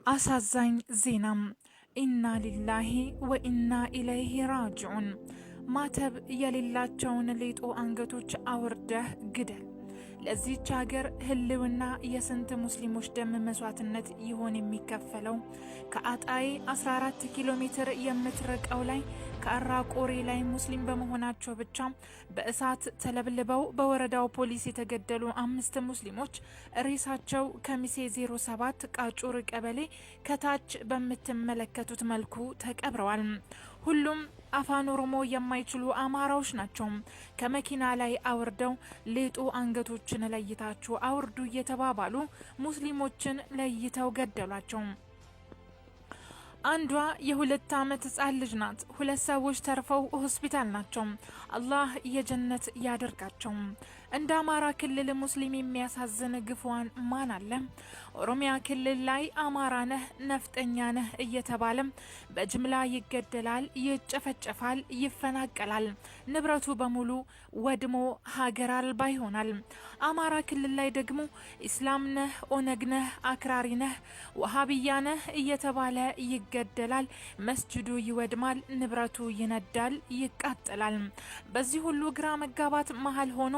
አሳዛኝ ዜናም ኢና ሊላሂ ወኢና ኢለይሂ ራጅዑን። ማተብ የሌላቸውን ሌጦ አንገቶች አውርደህ ግደል። ለዚህች ሀገር ህልውና የስንት ሙስሊሞች ደም መስዋዕትነት ይሆን የሚከፈለው? ከአጣዬ 14 ኪሎ ሜትር የምትርቀው ላይ ከአራቆሬ ላይ ሙስሊም በመሆናቸው ብቻ በእሳት ተለብልበው በወረዳው ፖሊስ የተገደሉ 5 ሙስሊሞች ሬሳቸው ከሚሴ 07 ቃጩር ቀበሌ ከታች በምትመለከቱት መልኩ ተቀብረዋል። ሁሉም አፋን ኦሮሞ የማይችሉ አማራዎች ናቸው። ከመኪና ላይ አውርደው ሌጦ አንገቶችን ለይታችሁ አውርዱ እየተባባሉ ሙስሊሞችን ለይተው ገደሏቸው። አንዷ የ2 ዓመት ህጻን ልጅ ናት። 2 ሰዎች ተርፈው ሆስፒታል ናቸው። አላህ የጀነት ያደርጋቸው። እንደ አማራ ክልል ሙስሊም የሚያሳዝን ግፏን ማን አለ? ኦሮሚያ ክልል ላይ አማራ ነህ ነፍጠኛ ነህ እየተባለ በጅምላ ይገደላል፣ ይጨፈጨፋል፣ ይፈናቀላል። ንብረቱ በሙሉ ወድሞ ሀገር አልባ ይሆናል። አማራ ክልል ላይ ደግሞ ኢስላም ነህ፣ ኦነግ ነህ፣ አክራሪ ነህ፣ ወሃቢያ ነህ እየተባለ ይገደላል፣ መስጂዱ ይወድማል፣ ንብረቱ ይነዳል፣ ይቃጠላል። በዚህ ሁሉ ግራ መጋባት መሀል ሆኖ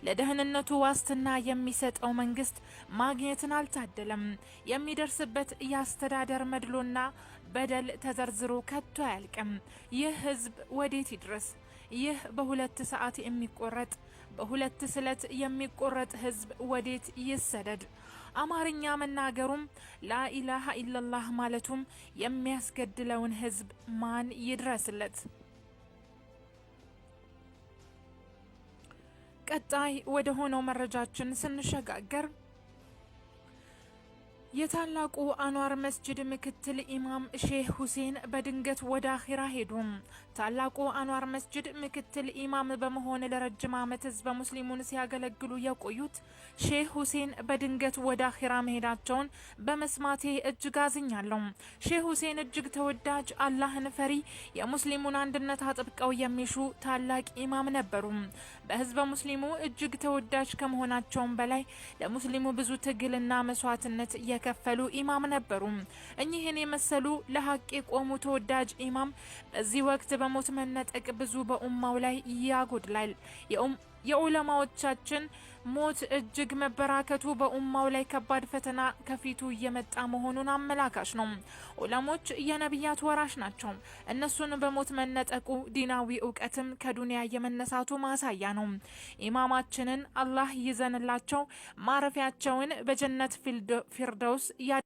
ለደህንነቱ ዋስትና የሚሰጠው መንግስት ማግኘትን አልታደለም። የሚደርስበት የአስተዳደር መድሎና በደል ተዘርዝሮ ከቶ አያልቅም። ይህ ህዝብ ወዴት ይድረስ? ይህ በ2 ሰዓት የሚቆረጥ በ2 ስለት የሚቆረጥ ህዝብ ወዴት ይሰደድ? አማርኛ መናገሩም ላኢላሃ ኢላላህ ማለቱም የሚያስገድለውን ህዝብ ማን ይድረስለት? ቀጣይ ወደ ሆነው መረጃችን ስንሸጋገር የታላቁ አንዋር መስጂድ ምክትል ኢማም ሼህ ሁሴን በድንገት ወደ አኺራ ሄዱ። ታላቁ አንዋር መስጂድ ምክትል ኢማም በመሆን ለረጅም ዓመት ህዝበ ሙስሊሙን ሲያገለግሉ የቆዩት ሼህ ሁሴን በድንገት ወደ አኺራ መሄዳቸውን በመስማቴ እጅግ አዝኛለሁ። ሼህ ሁሴን እጅግ ተወዳጅ፣ አላህን ፈሪ፣ የሙስሊሙን አንድነት አጥብቀው የሚሹ ታላቅ ኢማም ነበሩ። በህዝበ ሙስሊሙ እጅግ ተወዳጅ ከመሆናቸውም በላይ ለሙስሊሙ ብዙ ትግልና መስዋዕትነት የከፈሉ ኢማም ነበሩ። እኚህን የመሰሉ ለሐቅ የቆሙ ተወዳጅ ኢማም በዚህ ወቅት በሞት መነጠቅ ብዙ በኡማው ላይ ያጎድላል። የዑለማዎቻችን ሞት እጅግ መበራከቱ በኡማው ላይ ከባድ ፈተና ከፊቱ እየመጣ መሆኑን አመላካሽ ነው። ዑለሞች የነቢያት ወራሽ ናቸው። እነሱን በሞት መነጠቁ ዲናዊ እውቀትም ከዱንያ የመነሳቱ ማሳያ ነው። ኢማማችንን አላህ ይዘንላቸው፣ ማረፊያቸውን በጀነት ፊርደውስ